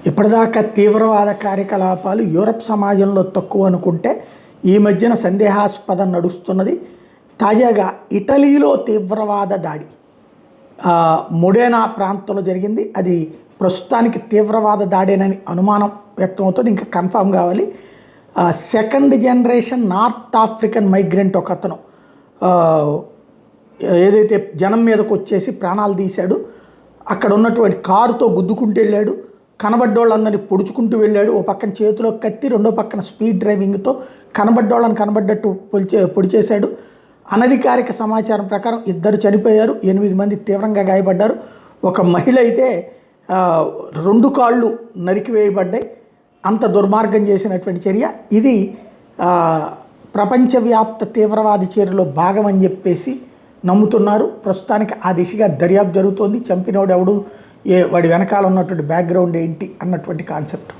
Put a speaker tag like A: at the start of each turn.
A: ఇప్పటిదాకా తీవ్రవాద కార్యకలాపాలు యూరప్ సమాజంలో తక్కువ అనుకుంటే ఈ మధ్యన సందేహాస్పదం నడుస్తున్నది. తాజాగా ఇటలీలో తీవ్రవాద దాడి మొడేనా ప్రాంతంలో జరిగింది. అది ప్రస్తుతానికి తీవ్రవాద దాడేనని అనుమానం వ్యక్తమవుతుంది. ఇంకా కన్ఫామ్ కావాలి. Second generation north African migrant ఒక అతను ఏదైతే జనం మీదకు వచ్చేసి ప్రాణాలు తీశాడు, అక్కడ ఉన్నటువంటి కారుతో గుద్దుకుంటూ వెళ్ళాడు, కనబడ్డోళ్ళందరినీ పొడుచుకుంటూ వెళ్ళాడు. ఓ పక్కన చేతిలో కత్తి, రెండో పక్కన స్పీడ్ డ్రైవింగ్తో కనబడ్డోళ్ళని కనబడ్డట్టు పొడి చేశాడు. అనధికారిక సమాచారం ప్రకారం 2 చనిపోయారు, 8 మంది తీవ్రంగా గాయపడ్డారు. ఒక మహిళ అయితే 2 కాళ్ళు నరికివేయబడ్డాయి. అంత దుర్మార్గం చేసినటువంటి చర్య ఇది. ప్రపంచవ్యాప్త తీవ్రవాది చర్యలో భాగమని చెప్పేసి నమ్ముతున్నారు. ప్రస్తుతానికి ఆ దిశగా దర్యాప్తు జరుగుతోంది. చంపినోడు ఎవడు, వాడి వెనకాల ఉన్నటువంటి బ్యాక్గ్రౌండ్ ఏంటి అన్నటువంటి కాన్సెప్ట్.